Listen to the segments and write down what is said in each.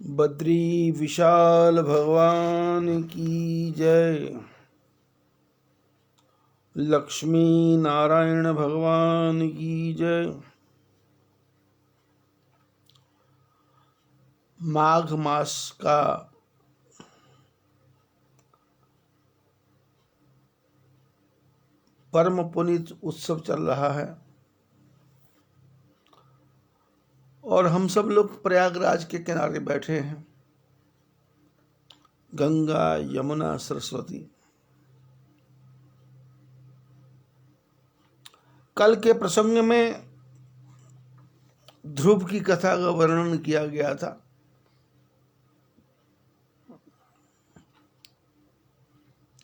बद्री विशाल भगवान की जय। लक्ष्मी नारायण भगवान की जय। माघ मास का परम पुनीत उत्सव चल रहा है और हम सब लोग प्रयागराज के किनारे बैठे हैं। गंगा यमुना सरस्वती। कल के प्रसंग में ध्रुव की कथा का वर्णन किया गया था।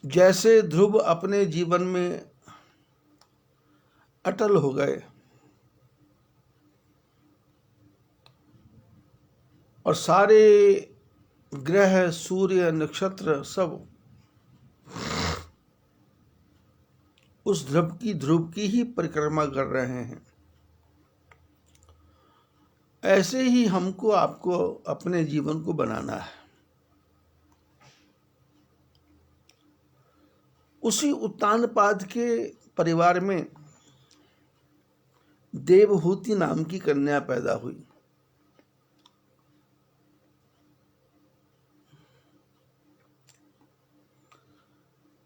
जैसे ध्रुव अपने जीवन में अटल हो गए और सारे ग्रह सूर्य नक्षत्र सब उस ध्रुव की ही परिक्रमा कर रहे हैं, ऐसे ही हमको आपको अपने जीवन को बनाना है। उसी उत्तानपाद के परिवार में देवहूति नाम की कन्या पैदा हुई।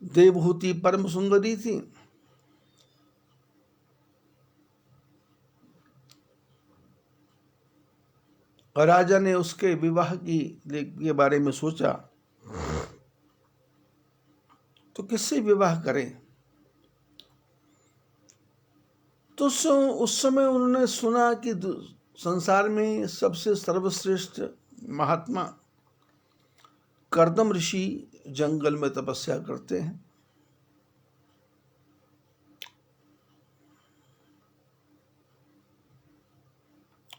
देवहूति परम सुंदरी थी। राजा ने उसके विवाह के बारे में सोचा तो किससे विवाह करें। तो उस समय उन्होंने सुना कि संसार में सबसे सर्वश्रेष्ठ महात्मा कर्दम ऋषि जंगल में तपस्या करते हैं।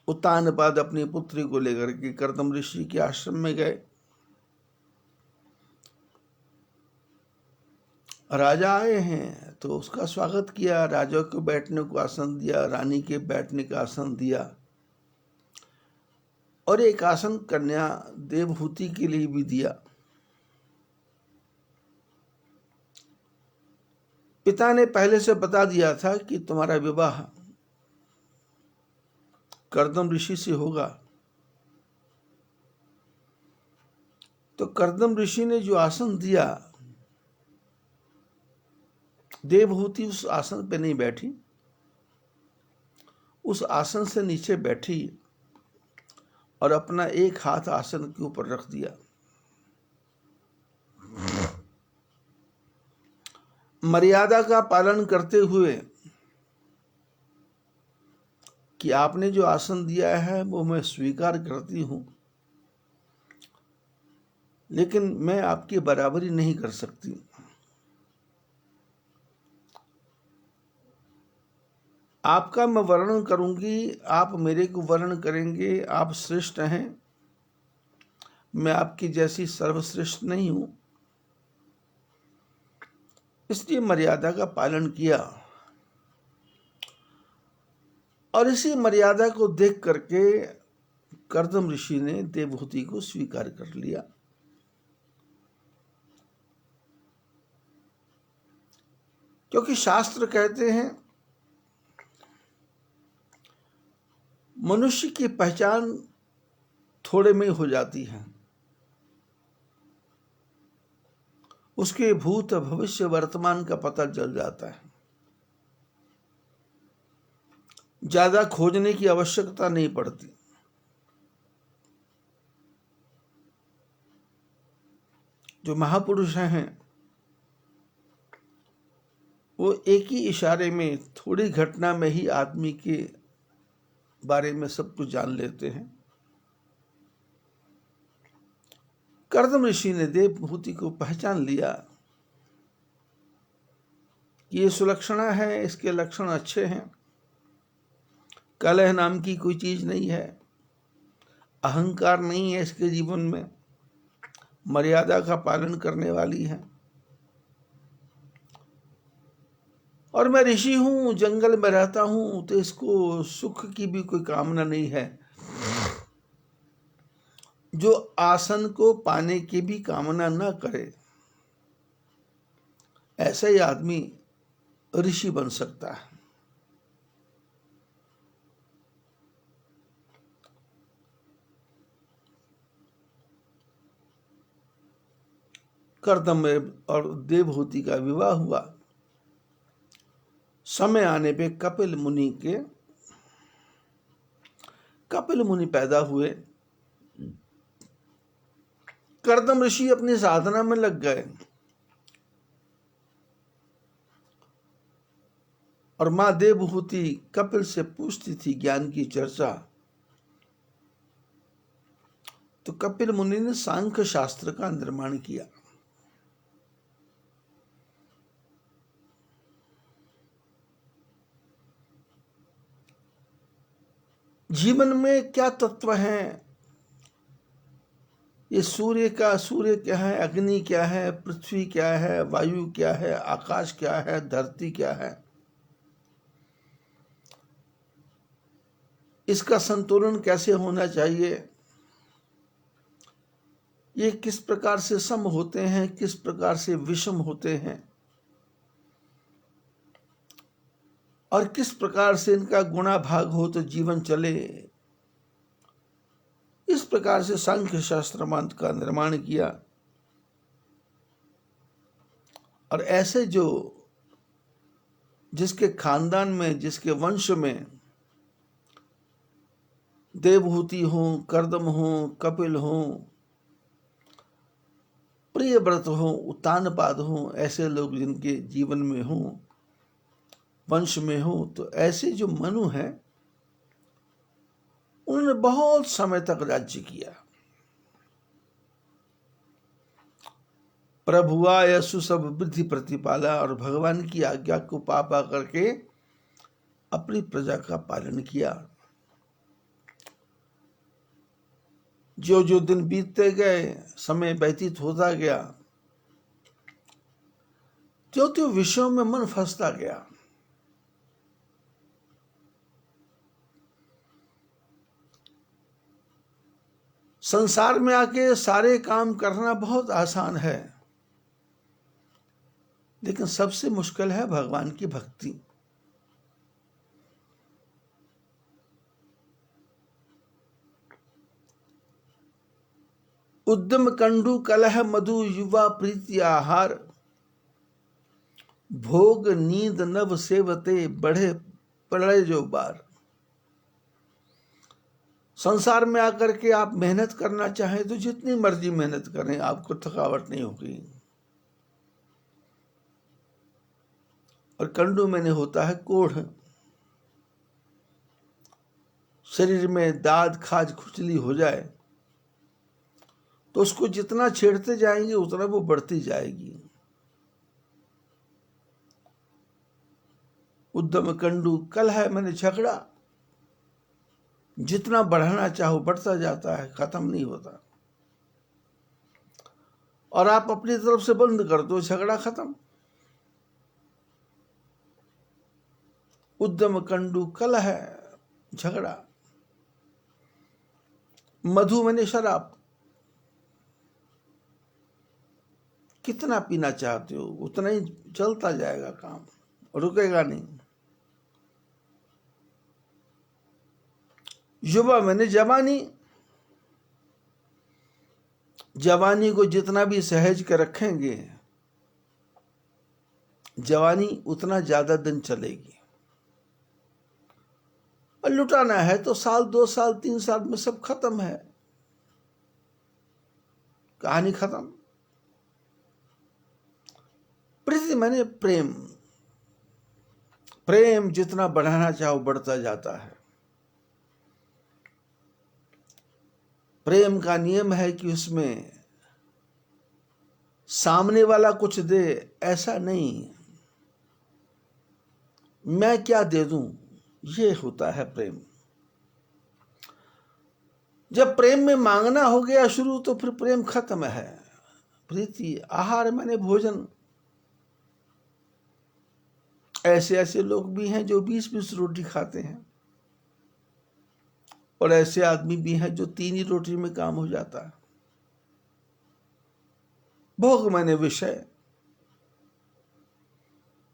उत्तानपाद अपनी पुत्री को लेकर के कर्दम ऋषि के आश्रम में गए। राजा आए हैं तो उसका स्वागत किया। राजा को बैठने को आसन दिया, रानी के बैठने का आसन दिया और एक आसन कन्या देवहूति के लिए भी दिया। पिता ने पहले से बता दिया था कि तुम्हारा विवाह कर्दम ऋषि से होगा। तो कर्दम ऋषि ने जो आसन दिया, देवहूति उस आसन पे नहीं बैठी, उस आसन से नीचे बैठी और अपना एक हाथ आसन के ऊपर रख दिया। मर्यादा का पालन करते हुए कि आपने जो आसन दिया है वो मैं स्वीकार करती हूं, लेकिन मैं आपकी बराबरी नहीं कर सकती। आपका मैं वर्णन करूंगी, आप मेरे को वर्णन करेंगे। आप श्रेष्ठ हैं, मैं आपकी जैसी सर्वश्रेष्ठ नहीं हूं। इसलिए मर्यादा का पालन किया और इसी मर्यादा को देख करके कर्दम ऋषि ने देवहूति को स्वीकार कर लिया। क्योंकि शास्त्र कहते हैं मनुष्य की पहचान थोड़े में हो जाती है, उसके भूत भविष्य वर्तमान का पता चल जाता है। ज्यादा खोजने की आवश्यकता नहीं पड़ती। जो महापुरुष हैं वो एक ही इशारे में, थोड़ी घटना में ही आदमी के बारे में सब कुछ जान लेते हैं। कर्दम ऋषि ने देवहूति को पहचान लिया कि ये सुलक्षणा है, इसके लक्षण अच्छे हैं, कलह नाम की कोई चीज नहीं है, अहंकार नहीं है इसके जीवन में, मर्यादा का पालन करने वाली है और मैं ऋषि हूं, जंगल में रहता हूं, तो इसको सुख की भी कोई कामना नहीं है। जो आसन को पाने की भी कामना न करे, ऐसा ही आदमी ऋषि बन सकता है। कर्दम और देवहूति का विवाह हुआ। समय आने पे कपिल मुनि पैदा हुए। कर्दम ऋषि अपनी साधना में लग गए और मां देवहूति कपिल से पूछती थी ज्ञान की चर्चा। तो कपिल मुनि ने सांख्य शास्त्र का निर्माण किया। जीवन में क्या तत्व हैं, ये सूर्य क्या है, अग्नि क्या है, पृथ्वी क्या है, वायु क्या है, आकाश क्या है, धरती क्या है, इसका संतुलन कैसे होना चाहिए, ये किस प्रकार से सम होते हैं, किस प्रकार से विषम होते हैं, और किस प्रकार से इनका गुणा भाग हो तो जीवन चले, इस प्रकार से सांख्य शास्त्र मंत्र का निर्माण किया। और ऐसे जिसके खानदान में, जिसके वंश में देवहूति हो, कर्दम हो, कपिल हो, प्रियव्रत हो, उत्तानपाद हो, ऐसे लोग जिनके जीवन में हो, वंश में हो, तो ऐसे जो मनु हैं उन्होंने बहुत समय तक राज्य किया। प्रभुआ यशु सब वृद्धि प्रतिपाला, और भगवान की आज्ञा को पा करके अपनी प्रजा का पालन किया। जो जो दिन बीतते गए, समय व्यतीत होता गया, जो तो विषयों में मन फंसता गया। संसार में आके सारे काम करना बहुत आसान है, लेकिन सबसे मुश्किल है भगवान की भक्ति। उद्यम कंडू कलह मधु युवा प्रीति आहार, भोग नींद नव सेवते बढ़े प्रलय जो बार। संसार में आकर के आप मेहनत करना चाहें तो जितनी मर्जी मेहनत करें, आपको थकावट नहीं होगी। और कंडू मैंने होता है कोढ़। शरीर में दाद खाज खुजली हो जाए तो उसको जितना छेड़ते जाएंगे उतना वो बढ़ती जाएगी। उद्यम कंडू कलह मैंने झगड़ा, जितना बढ़ाना चाहो बढ़ता जाता है, खत्म नहीं होता। और आप अपनी तरफ से बंद कर दो, झगड़ा खत्म। उद्यम कंडू कलह झगड़ा। मधु मैंने शराब, कितना पीना चाहते हो उतना ही चलता जाएगा काम, रुकेगा नहीं। युवा मैंने जवानी, जवानी को जितना भी सहेज के रखेंगे, जवानी उतना ज्यादा दिन चलेगी। और लुटाना है तो साल 2 साल 3 साल में सब खत्म है, कहानी खत्म। प्रीति मैंने प्रेम, प्रेम जितना बढ़ाना चाहो बढ़ता जाता है। प्रेम का नियम है कि उसमें सामने वाला कुछ दे ऐसा नहीं, मैं क्या दे दूं, ये होता है प्रेम। जब प्रेम में मांगना हो गया शुरू तो फिर प्रेम खत्म है। प्रीति आहार मैंने भोजन। ऐसे ऐसे लोग भी हैं जो 20-20 रोटी खाते हैं, और ऐसे आदमी भी हैं जो 3 ही रोटी में काम हो जाता है। भोग माने विषय,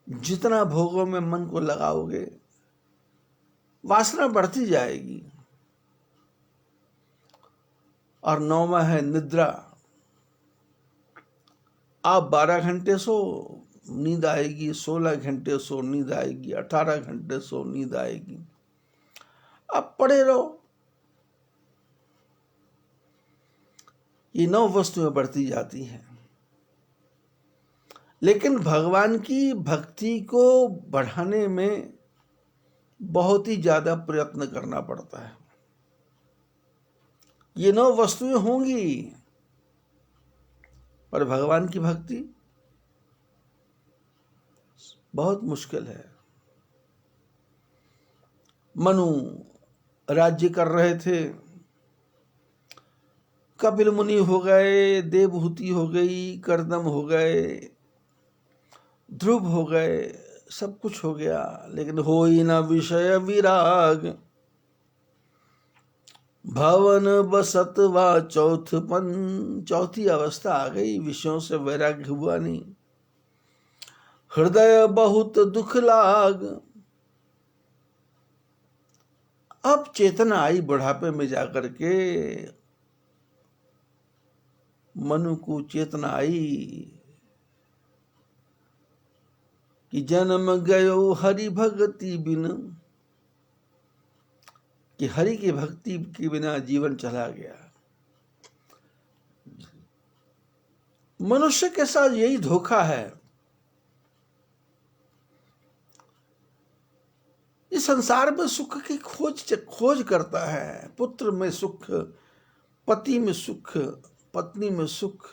जितना भोगों में मन को लगाओगे वासना बढ़ती जाएगी। और 9वां है निद्रा। आप 12 घंटे सो, नींद आएगी, 16 घंटे सो, नींद आएगी, 18 घंटे सो, नींद आएगी। आप पड़े रहो। ये 9 वस्तुएं बढ़ती जाती हैं। लेकिन भगवान की भक्ति को बढ़ाने में बहुत ही ज्यादा प्रयत्न करना पड़ता है। ये 9 वस्तुएं होंगी, पर भगवान की भक्ति बहुत मुश्किल है। मनु राज्य कर रहे थे, कपिल मुनि हो गए, देवहूति हो गई, कर्दम हो गए, ध्रुव हो गए, सब कुछ हो गया, लेकिन हो ही ना विषय विराग। भवन बसत वा चौथपन, चौथी अवस्था आ गई, विषयों से वैराग्य हुआ नहीं। हृदय बहुत दुख लाग। अब चेतना आई बुढ़ापे में जाकर के, मनु को चेतना आई कि जन्म गयो हरि भक्ति बिन, कि हरि की भक्ति के बिना जीवन चला गया। मनुष्य के साथ यही धोखा है। इस संसार में सुख की खोज करता है। पुत्र में सुख, पति में सुख, पत्नी में सुख,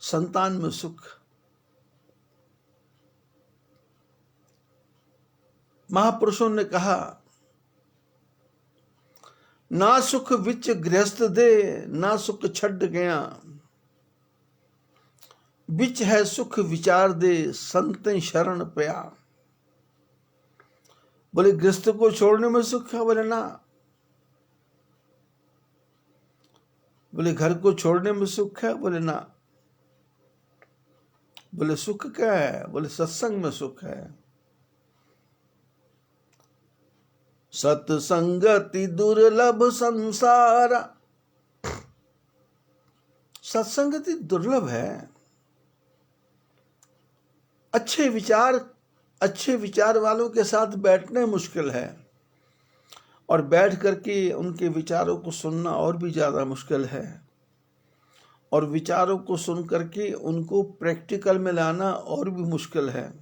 संतान में सुख। महापुरुषों ने कहा, ना सुख विच गृहस्थ दे, ना सुख छड्ड गया, विच है सुख विचार दे, संत शरण पया। बोले गृहस्थ को छोड़ने में सुख है? बोले ना। बोले घर को छोड़ने में सुख है? बोले ना। बोले सुख क्या है? बोले सत्संग में सुख है। सत्संगति दुर्लभ संसार, सत्संगति दुर्लभ है। अच्छे विचार वालों के साथ बैठना मुश्किल है, और बैठ करके उनके विचारों को सुनना और भी ज्यादा मुश्किल है, और विचारों को सुन करके उनको प्रैक्टिकल में लाना और भी मुश्किल है,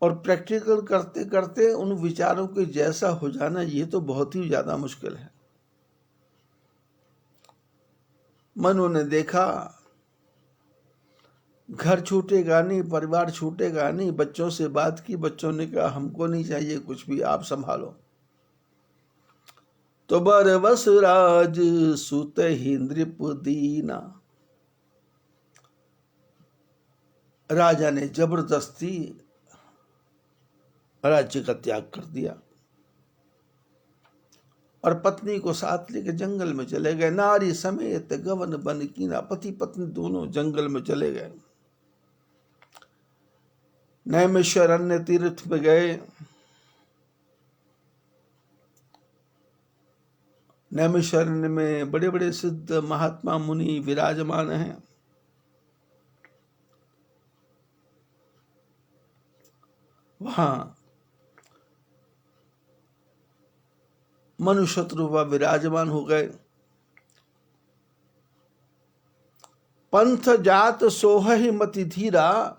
और प्रैक्टिकल करते करते उन विचारों के जैसा हो जाना, ये तो बहुत ही ज्यादा मुश्किल है। मनु ने देखा घर छूटेगा नहीं, परिवार छूटेगा नहीं। बच्चों से बात की, बच्चों ने कहा हमको नहीं चाहिए कुछ भी, आप संभालो। तो बरबस राज सुत ही नृप दीना, राजा ने जबरदस्ती राज्य का त्याग कर दिया और पत्नी को साथ लेकर जंगल में चले गए। नारी समेत गवन बन कीना, पति पत्नी दोनों जंगल में चले गए। नैमिषारण्य तीर्थ में गए। नैमिषारण्य में बड़े बड़े सिद्ध महात्मा मुनि विराजमान हैं। वहां मनु शत्रुवा विराजमान हो गए। पंथ जात सोह ही मति धीरा,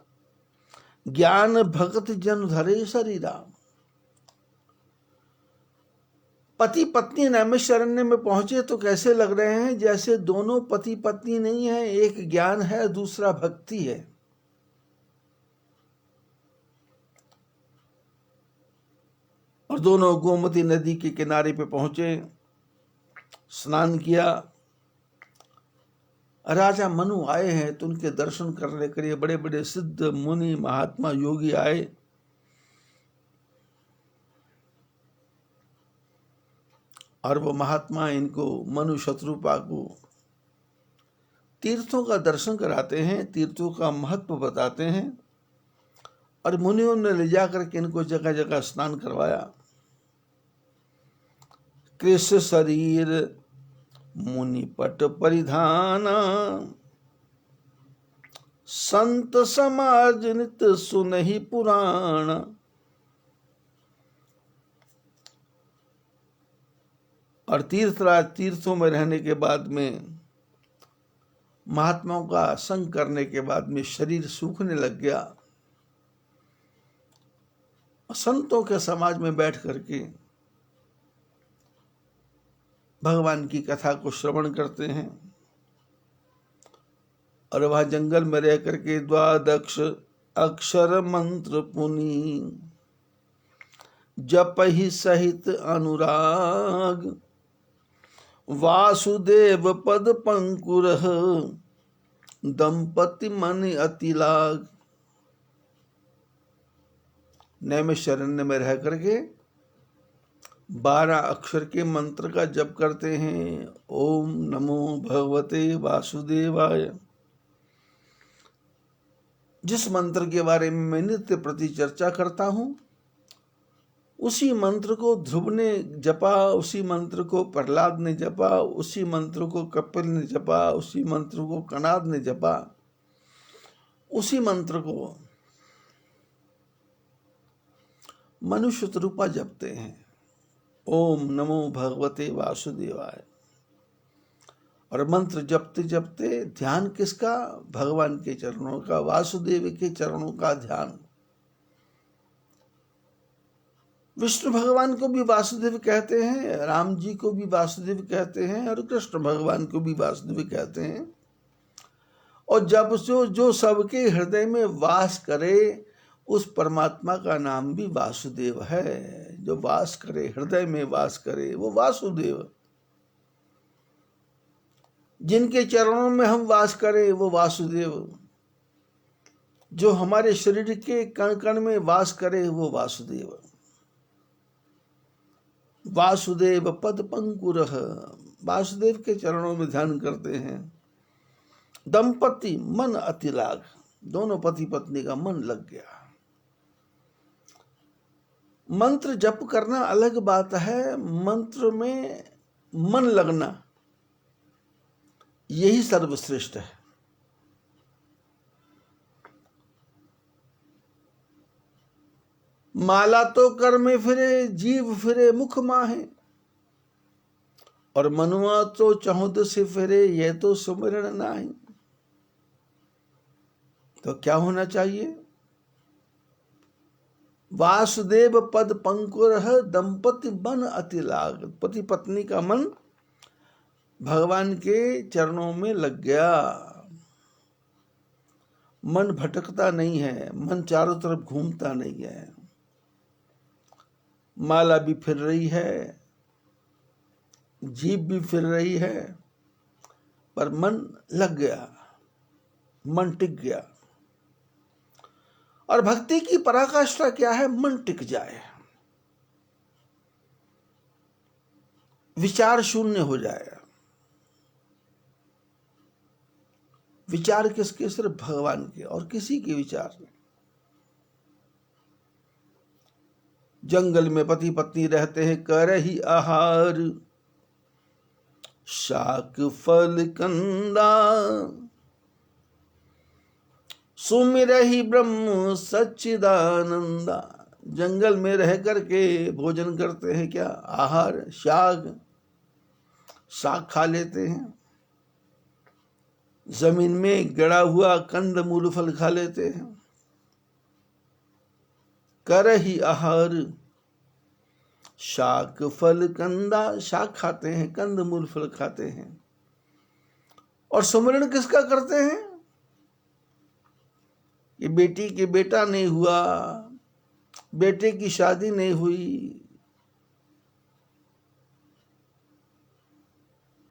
ज्ञान भगत जन धरे शरीरा। पति पत्नी नैमिषारण्य में पहुंचे तो कैसे लग रहे हैं? जैसे दोनों पति पत्नी नहीं है, एक ज्ञान है, दूसरा भक्ति है। और दोनों गोमती नदी के किनारे पे पहुंचे, स्नान किया। राजा मनु आए हैं तो उनके दर्शन करने के लिए बड़े बड़े सिद्ध मुनि महात्मा योगी आए। और वो महात्मा इनको मनु शत्रुपा को तीर्थों का दर्शन कराते हैं, तीर्थों का महत्व बताते हैं, और मुनियों ने ले जाकर के इनको जगह जगह स्नान करवाया। कृष्ण शरीर मुनि पट परिधाना, संत समाज नित सुनहि पुराण। और तीर्थों में रहने के बाद में, महात्माओं का संग करने के बाद में शरीर सूखने लग गया। संतों के समाज में बैठ करके भगवान की कथा को श्रवण करते हैं, और वह जंगल में रह करके द्वादश अक्षर मंत्र पुनि, जप ही सहित अनुराग, वासुदेव पद पंकुर, दंपति मन अति लाग। नैमिषारण्य में रह करके 12 अक्षर के मंत्र का जप करते हैं। ओम नमो भगवते वासुदेवाय। जिस मंत्र के बारे में मैं नित्य प्रति चर्चा करता हूं, उसी मंत्र को ध्रुव ने जपा, उसी मंत्र को प्रहलाद ने जपा, उसी मंत्र को कपिल ने जपा, उसी मंत्र को कनाद ने जपा, उसी मंत्र को मनु शत्रुपा जपते हैं। ओम नमो भगवते वासुदेवाय। और मंत्र जपते जपते ध्यान किसका? भगवान के चरणों का, वासुदेव के चरणों का ध्यान। विष्णु भगवान को भी वासुदेव कहते हैं, राम जी को भी वासुदेव कहते हैं, और कृष्ण भगवान को भी वासुदेव कहते हैं। और जब जो सबके हृदय में वास करे, उस परमात्मा का नाम भी वासुदेव है। जो वास करे, हृदय में वास करे, वो वासुदेव। जिनके चरणों में हम वास करें, वो वासुदेव। जो हमारे शरीर के कण कण में वास करे, वो वासुदेव। वासुदेव पद पंकुर, वासुदेव के चरणों में ध्यान करते हैं। दंपति मन अति लाग, दोनों पति पत्नी का मन लग गया। मंत्र जप करना अलग बात है, मंत्र में मन लगना यही सर्वश्रेष्ठ है। माला तो कर में फिरे, जीव फिरे मुख माहे, और मनुआ तो चहुद से फिरे, यह तो सुमिरन नाही। तो क्या होना चाहिए? वासुदेव पद पंकुर, दंपति मन अति लाग। पति पत्नी का मन भगवान के चरणों में लग गया। मन भटकता नहीं है, मन चारों तरफ घूमता नहीं है। माला भी फिर रही है, जीभ भी फिर रही है, पर मन लग गया, मन टिक गया। और भक्ति की पराकाष्ठा क्या है? मन टिक जाए, विचार शून्य हो जाए। विचार किसके? सिर्फ भगवान के, और किसी के विचार नहीं। जंगल में पति पत्नी रहते हैं, करहि आहार, शाक फल कंदा, सुमिरहि ब्रह्म सच्चिदानंदा। जंगल में रह करके भोजन करते हैं क्या? आहार, शाक खा लेते हैं। जमीन में गड़ा हुआ कंद मूल फल खा लेते हैं। करहि आहार, शाक फल कंदा, शाक खाते हैं, कंद मूल फल खाते हैं। और सुमिरन किसका करते हैं? कि बेटी के बेटा नहीं हुआ, बेटे की शादी नहीं हुई,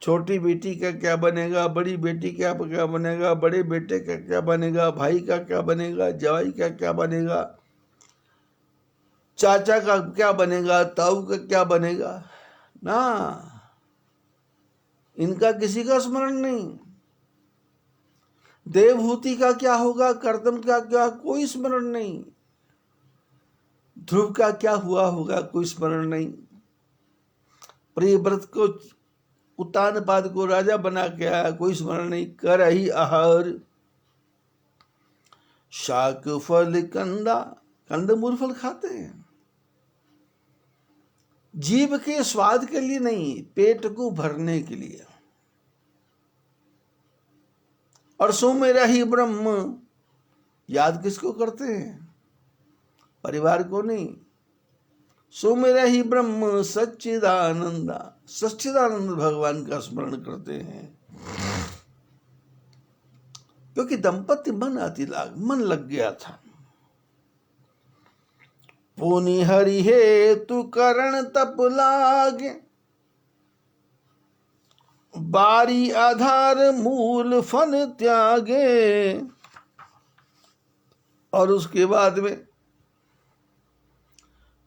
छोटी बेटी का क्या बनेगा, बड़ी बेटी का क्या बनेगा, बड़े बेटे का क्या बनेगा, भाई का क्या बनेगा, जवाई का क्या बनेगा, चाचा का क्या बनेगा, ताऊ का क्या बनेगा। ना, इनका किसी का स्मरण नहीं। देवहूति का क्या होगा, कर्दम का क्या, कोई स्मरण नहीं। ध्रुव का क्या हुआ होगा, कोई स्मरण नहीं। प्रियव्रत को, उत्तानपाद को राजा बना के आया, कोई स्मरण नहीं। कर ही आहार शाक फल कंदा, कंदमूल फल खाते हैं। जीव के स्वाद के लिए नहीं, पेट को भरने के लिए। और सो मेरा ही ब्रह्म, याद किसको करते हैं, परिवार को नहीं। सो मेरा ही ब्रह्म सच्चिदानंदा, सच्चिदानंद भगवान का स्मरण करते हैं। क्योंकि दंपति मन लग गया था। पुनि हरि हे तू करण तप लागे, बारी आधार मूल फन त्यागे। और उसके बाद में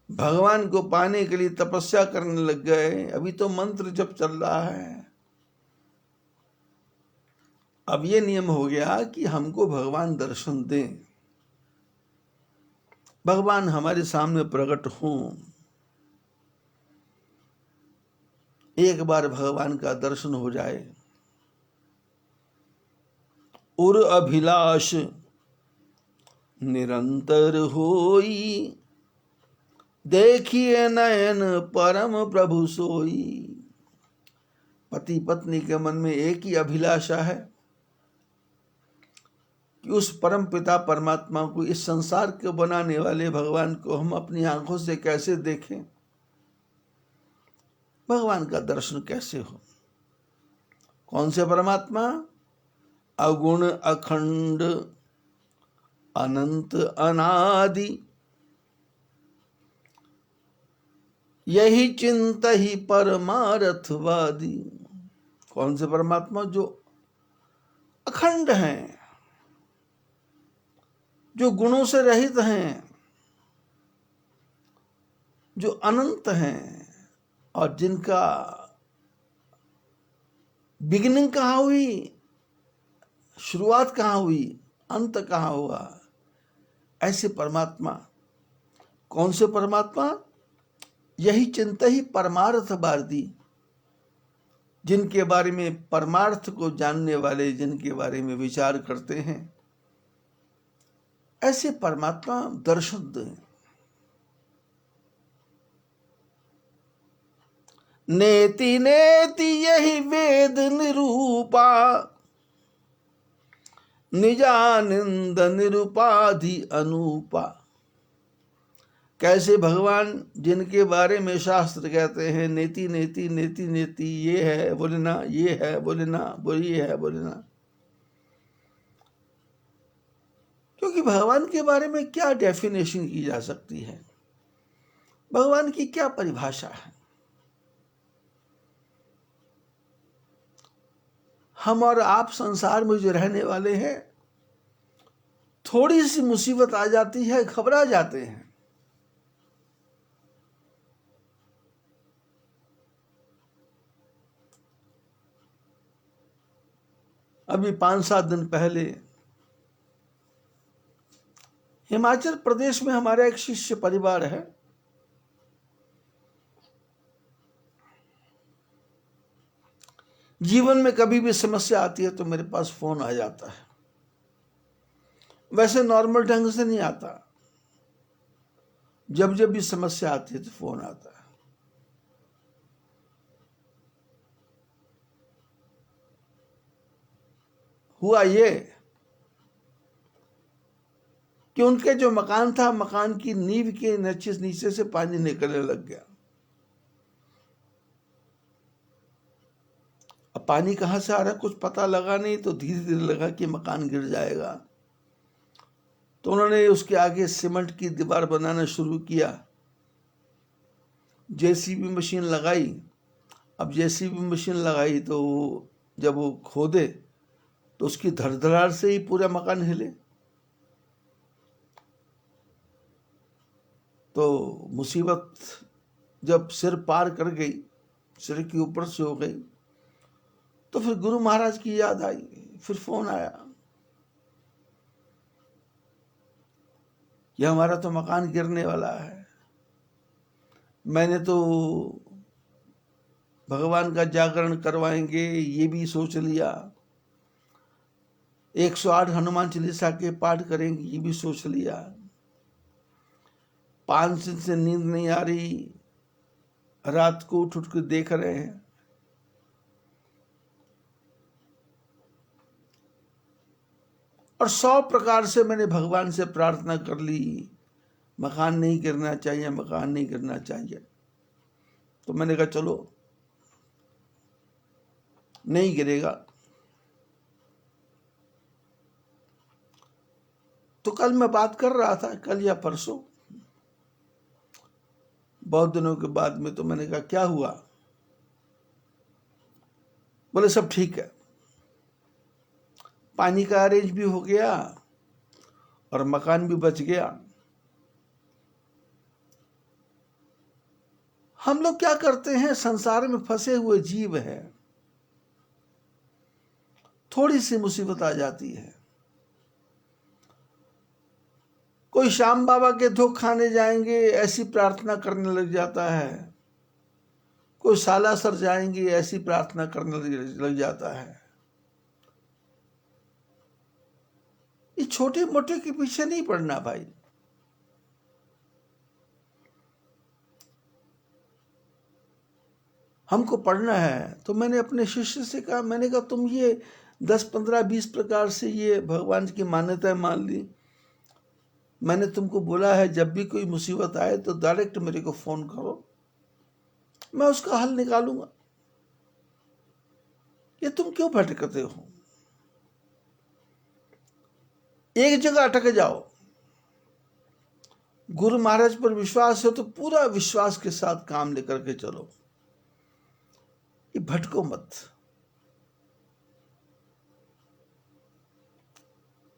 भगवान को पाने के लिए तपस्या करने लग गए। अभी तो मंत्र जप चल रहा है। अब ये नियम हो गया कि हमको भगवान दर्शन दें, भगवान हमारे सामने प्रकट हों। एक बार भगवान का दर्शन हो जाए। उर अभिलाष निरंतर होई, देखिए नयन परम प्रभु सोई। पति पत्नी के मन में एक ही अभिलाषा है कि उस परम पिता परमात्मा को, इस संसार को बनाने वाले भगवान को हम अपनी आंखों से कैसे देखें, भगवान का दर्शन कैसे हो। कौन से परमात्मा? अगुण अखंड अनंत अनादि, यही चिंता ही परमार्थवादी। कौन से परमात्मा? जो अखंड हैं, जो गुणों से रहित हैं, जो अनंत हैं, और जिनका बिगिनिंग कहाँ हुई, शुरुआत कहाँ हुई, अंत कहाँ हुआ। ऐसे परमात्मा। कौन से परमात्मा? यही चिंता ही परमार्थवादी, जिनके बारे में, परमार्थ को जानने वाले, जिनके बारे में विचार करते हैं, ऐसे परमात्मा दर्शन दें। नेति नेति यही वेद निरूपा, निजानंद निरुपाधि अनूपा। कैसे भगवान, जिनके बारे में शास्त्र कहते हैं नेति नेति नेति नेति, ये है बोले ना, ये है बोले ना, ये है बोले ना। क्योंकि भगवान के बारे में क्या डेफिनेशन की जा सकती है, भगवान की क्या परिभाषा है। हम और आप संसार में जो रहने वाले हैं, थोड़ी सी मुसीबत आ जाती है, घबरा जाते हैं। अभी 5-7 दिन पहले हिमाचल प्रदेश में हमारा एक शिष्य परिवार है। जीवन में कभी भी समस्या आती है तो मेरे पास फोन आ जाता है। वैसे नॉर्मल ढंग से नहीं आता, जब जब भी समस्या आती है तो फोन आता है। हुआ ये कि उनके जो मकान था, मकान की नींव के नीचे से पानी निकलने लग गया। अब पानी कहां से आ रहा है कुछ पता लगा नहीं, तो धीरे धीरे लगा कि मकान गिर जाएगा। तो उन्होंने उसके आगे सीमेंट की दीवार बनाना शुरू किया, जेसीबी मशीन लगाई। अब जेसीबी मशीन लगाई तो जब वो खोदे तो उसकी धड़धड़ाहट से ही पूरा मकान हिले। तो मुसीबत जब सिर पार कर गई सिर के ऊपर से हो गई। तो फिर गुरु महाराज की याद आई, फिर फोन आया कि हमारा तो मकान गिरने वाला है। मैंने तो भगवान का जागरण करवाएंगे ये भी सोच लिया, 108 हनुमान चालीसा के पाठ करेंगे ये भी सोच लिया, 5 दिन से नींद नहीं आ रही, रात को उठ उठ के देख रहे हैं। और 100 प्रकार से मैंने भगवान से प्रार्थना कर ली, मकान नहीं गिरना चाहिए, मकान नहीं गिरना चाहिए। तो मैंने कहा चलो नहीं गिरेगा। तो कल मैं बात कर रहा था, कल या परसों, बहुत दिनों के बाद में, तो मैंने कहा क्या हुआ? बोले सब ठीक है, पानी का अरेंज भी हो गया और मकान भी बच गया। हम लोग क्या करते हैं, संसार में फंसे हुए जीव हैं, थोड़ी सी मुसीबत आ जाती है, कोई श्याम बाबा के धोख खाने जाएंगे ऐसी प्रार्थना करने लग जाता है, कोई सालासर जाएंगे ऐसी प्रार्थना करने लग जाता है। ये छोटे मोटे के पीछे नहीं पड़ना भाई। हमको पढ़ना है। तो मैंने अपने शिष्य से कहा, मैंने कहा तुम ये 10, 15, 20 प्रकार से ये भगवान की मान्यताएं मान ली, मैंने तुमको बोला है जब भी कोई मुसीबत आए तो डायरेक्ट मेरे को फोन करो, मैं उसका हल निकालूंगा। ये तुम क्यों भटकते हो? एक जगह अटक जाओ। गुरु महाराज पर विश्वास है तो पूरा विश्वास के साथ काम लेकर के चलो, ये भटको मत।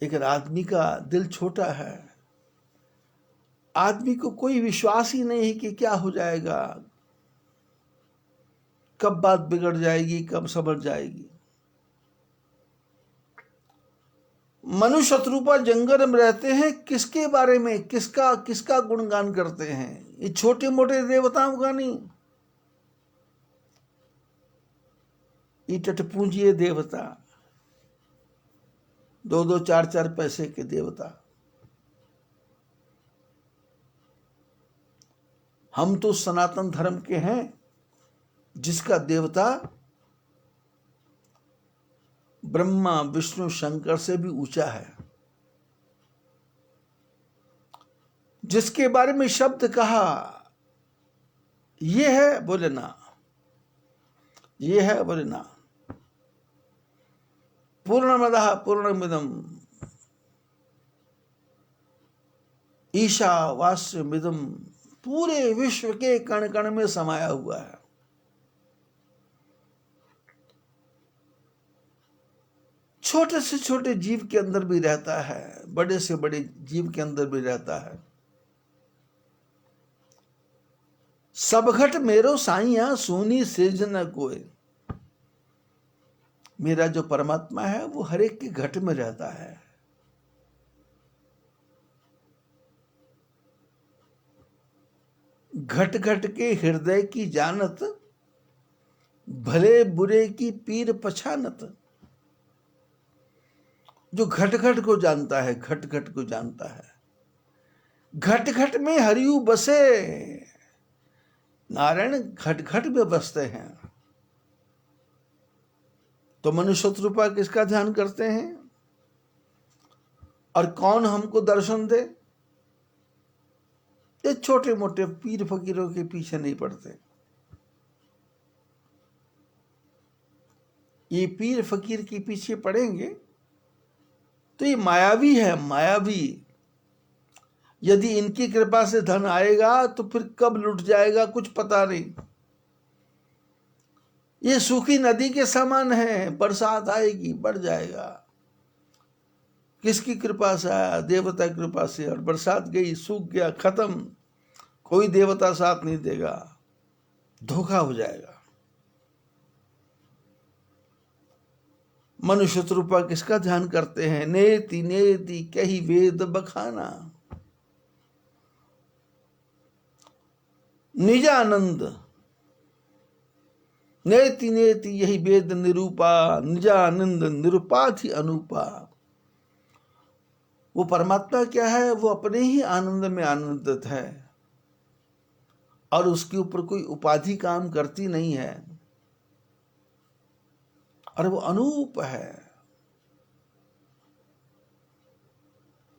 एक आदमी का दिल छोटा है, आदमी को कोई विश्वास ही नहीं है कि क्या हो जाएगा, कब बात बिगड़ जाएगी, कब संभल जाएगी। मनुष्य शत्रुपा जंगल में रहते हैं, किसके बारे में, किसका गुणगान करते हैं? ये छोटे मोटे देवताओं का नहीं, ये टटपूंजिए देवता, 2-2, 4-4 पैसे के देवता। हम तो सनातन धर्म के हैं जिसका देवता ब्रह्मा विष्णु शंकर से भी ऊंचा है, जिसके बारे में शब्द कहा ये है बोले ना, ये है बोले ना, पूर्णमदः पूर्णमिदं ईशावास्यमिदं, पूरे विश्व के कण कण में समाया हुआ है। छोटे से छोटे जीव के अंदर भी रहता है, बड़े से बड़े जीव के अंदर भी रहता है। सब घट मेरो साइया सोनी सृजन कोय, मेरा जो परमात्मा है वो हर एक के घट में रहता है। घट घट के हृदय की जानत, भले बुरे की पीर पछानत। जो घट घट को जानता है, घट घट को जानता है, घट घट में हरियु बसे, नारायण घट घट में बसते हैं। तो मनुष्य शत्रुपा किसका ध्यान करते हैं और कौन हमको दर्शन दे? ये छोटे मोटे पीर फकीरों के पीछे नहीं पड़ते। ये पीर फकीर के पीछे पड़ेंगे तो ये मायावी है, मायावी। यदि इनकी कृपा से धन आएगा तो फिर कब लुट जाएगा कुछ पता नहीं। ये सूखी नदी के समान है, बरसात आएगी बढ़ जाएगा। किसकी कृपा से आया? देवता की कृपा से। और बरसात गई, सूख गया, खत्म, कोई देवता साथ नहीं देगा, धोखा हो जाएगा। मनुष्य रूपा किसका ध्यान करते हैं? नेति नेति कही वेद बखाना, निजानंद। नेति नेति यही वेद निरूपा, निजानंद निरूपाथि अनुपा। वो परमात्मा क्या है? वो अपने ही आनंद में आनंदित है और उसके ऊपर कोई उपाधि काम करती नहीं है, और वो अनूप है।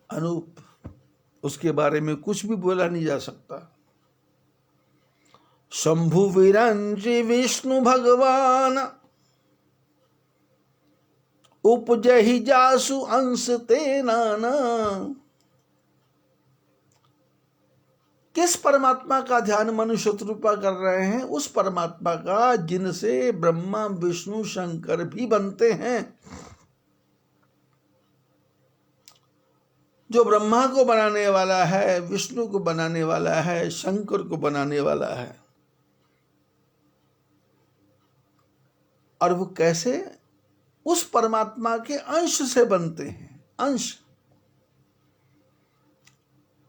अनूप, उसके बारे में कुछ भी बोला नहीं जा सकता। शंभु विरंचि विष्णु भगवान, उपजहि जासु अंश ते नाना। किस परमात्मा का ध्यान मनुष्य रूपा कर रहे हैं? उस परमात्मा का जिनसे ब्रह्मा विष्णु शंकर भी बनते हैं। जो ब्रह्मा को बनाने वाला है, विष्णु को बनाने वाला है, शंकर को बनाने वाला है। और वो कैसे? उस परमात्मा के अंश से बनते हैं। अंश,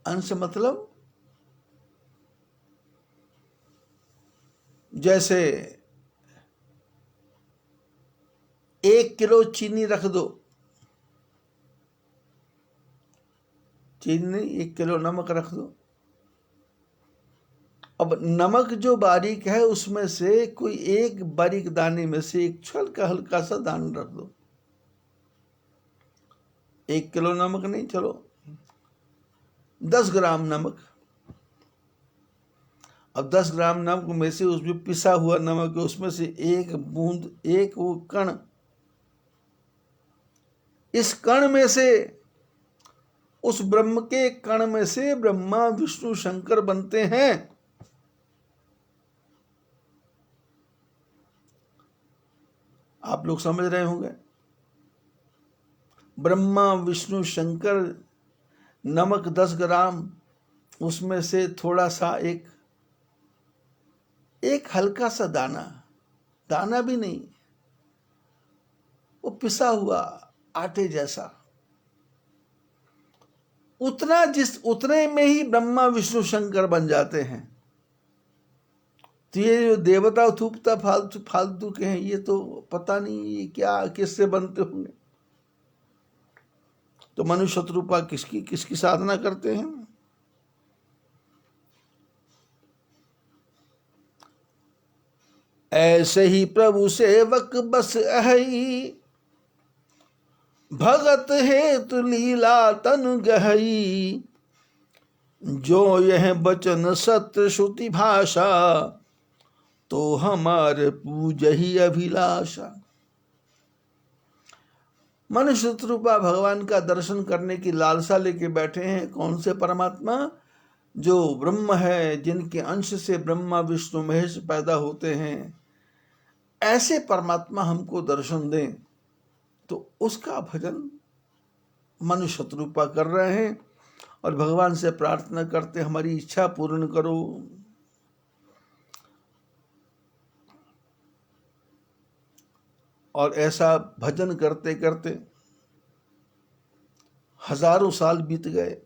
अंश मतलब जैसे 1 किलो चीनी रख दो, चीनी नहीं, 1 किलो नमक रख दो। अब नमक जो बारीक है उसमें से कोई एक बारीक दाने में से एक हल्का हल्का सा दाना रख दो। 1 किलो नमक नहीं, चलो 10 ग्राम नमक। अब 10 ग्राम नमक में से उसमें पिसा हुआ नमक है, उसमें से एक बूंद, एक वो कण, इस कण में से, उस ब्रह्म के कण में से ब्रह्मा विष्णु शंकर बनते हैं। आप लोग समझ रहे होंगे। ब्रह्मा विष्णु शंकर, नमक 10 ग्राम, उसमें से थोड़ा सा एक हल्का सा दाना, दाना भी नहीं, वो पिसा हुआ आटे जैसा, उतने में ही ब्रह्मा विष्णु शंकर बन जाते हैं। तो ये जो देवता थूकता फालतू के हैं, ये तो पता नहीं ये क्या किससे बनते होंगे। तो मनुष्य रूपा किसकी साधना करते हैं? ऐसे ही प्रभु सेवक बस अहई, भगत हेतु लीला तनु गहई। जो यह बचन सत्य श्रुति भाषा, तो हमारे पूजही अभिलाषा। मनुष्य रूपा भगवान का दर्शन करने की लालसा लेके बैठे हैं। कौन से परमात्मा? जो ब्रह्म है, जिनके अंश से ब्रह्मा विष्णु महेश पैदा होते हैं। ऐसे परमात्मा हमको दर्शन दें। तो उसका भजन मनुष्य रूपा कर रहे हैं और भगवान से प्रार्थना करते, हमारी इच्छा पूर्ण करो। और ऐसा भजन करते करते हजारों साल बीत गए।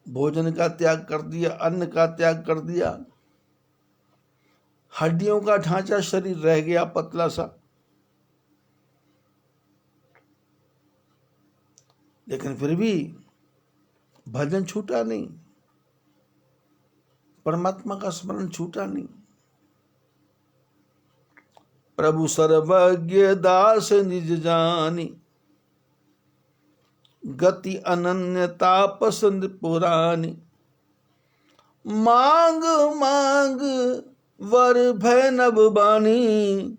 भोजन का त्याग कर दिया, अन्न का त्याग कर दिया, हड्डियों का ढांचा शरीर रह गया पतला सा। लेकिन फिर भी भजन छूटा नहीं, परमात्मा का स्मरण छूटा नहीं। प्रभु सर्वज्ञ दास निज जानी, गति अनन्यता पसंद पुरानी। मांग मांग वर भय नभ बानी,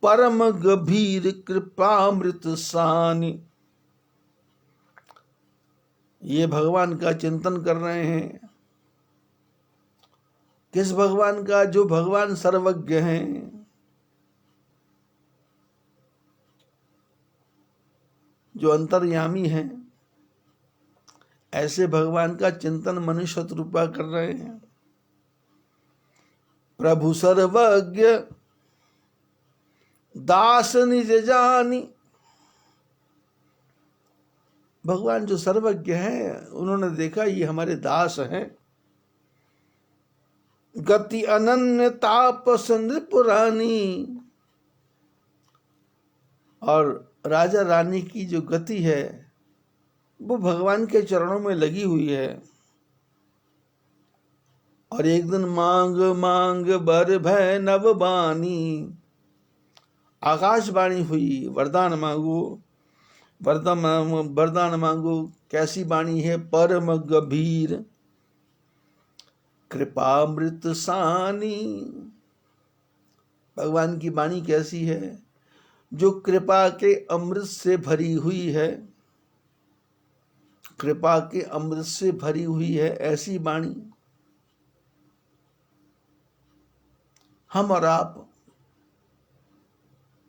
परम गंभीर कृपामृत सानी। ये भगवान का चिंतन कर रहे हैं। किस भगवान का? जो भगवान सर्वज्ञ हैं, जो अंतर्यामी हैं। ऐसे भगवान का चिंतन मनुष्य रूपा कर रहे हैं। प्रभु सर्वज्ञ दास निज जानी। भगवान जो सर्वज्ञ हैं, उन्होंने देखा ये हमारे दास हैं। गति अनन्य तापस नृपुरानी, और राजा रानी की जो गति है वो भगवान के चरणों में लगी हुई है। और एक दिन मांग मांग बर भय नव बानी, आकाशवाणी हुई, वरदान मांगो, वरदान मांगो। कैसी वाणी है? परम गंभीर कृपामृत सानी। भगवान की वाणी कैसी है? जो कृपा के अमृत से भरी हुई है, कृपा के अमृत से भरी हुई है ऐसी वाणी। हम और आप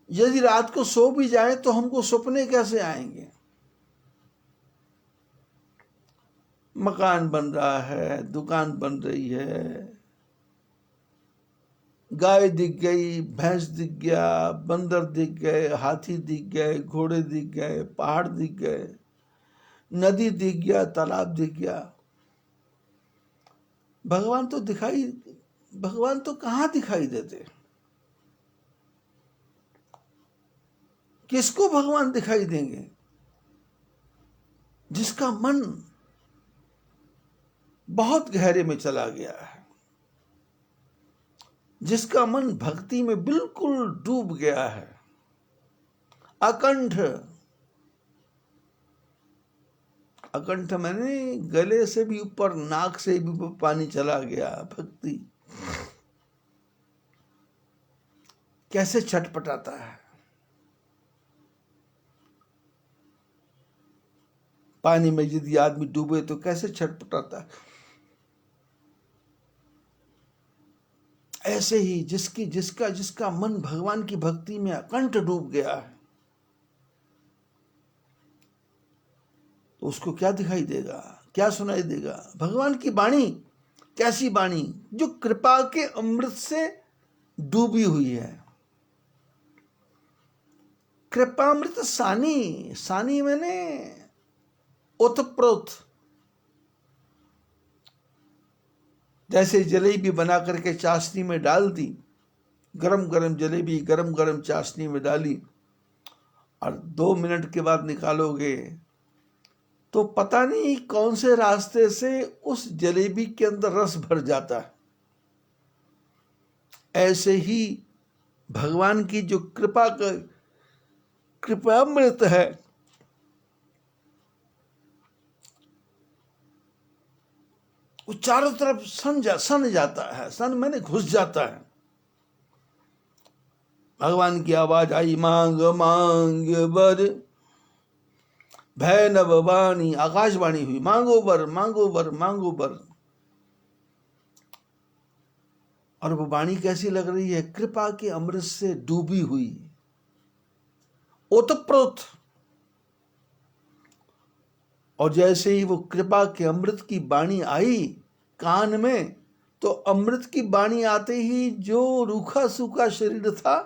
यदि रात को सो भी जाए तो हमको सपने कैसे आएंगे? मकान बन रहा है, दुकान बन रही है, गाय दिख गई, भैंस दिख गया, बंदर दिख गए, हाथी दिख गए, घोड़े दिख गए, पहाड़ दिख गए, नदी दिख गया, तालाब दिख गया। भगवान तो कहाँ दिखाई देते? किसको भगवान दिखाई देंगे? जिसका मन बहुत गहरे में चला गया है, जिसका मन भक्ति में बिल्कुल डूब गया है, अकंठ। अकंठ मैंने गले से भी ऊपर, नाक से भी पानी चला गया। भक्ति कैसे छटपटाता है। पानी में यदि आदमी डूबे तो कैसे छटपटाता है। ऐसे ही जिसका मन भगवान की भक्ति में अकंठ डूब गया है, तो उसको क्या दिखाई देगा, क्या सुनाई देगा? भगवान की वाणी। कैसी वाणी? जो कृपा के अमृत से डूबी हुई है। कृपामृत सानी। सानी मैंने ओतप्रोत। जैसे जलेबी बना करके चाशनी में डाल दी, गरम गरम जलेबी गरम गरम चाशनी में डाली, और 2 मिनट के बाद निकालोगे तो पता नहीं कौन से रास्ते से उस जलेबी के अंदर रस भर जाता है। ऐसे ही भगवान की जो कृपामृत है, वो चारों तरफ सन जाता है। सन मैंने घुस जाता है। भगवान की आवाज आई, मांग मांग बर भय नव वाणी। आकाशवाणी हुई, मांगो बर मांगो बर मांगो बर। और वो वाणी कैसी लग रही है? कृपा के अमृत से डूबी हुई, ओतप्रोत। और जैसे ही वो कृपा के अमृत की वाणी आई कान में, तो अमृत की वाणी आते ही जो रूखा सूखा शरीर था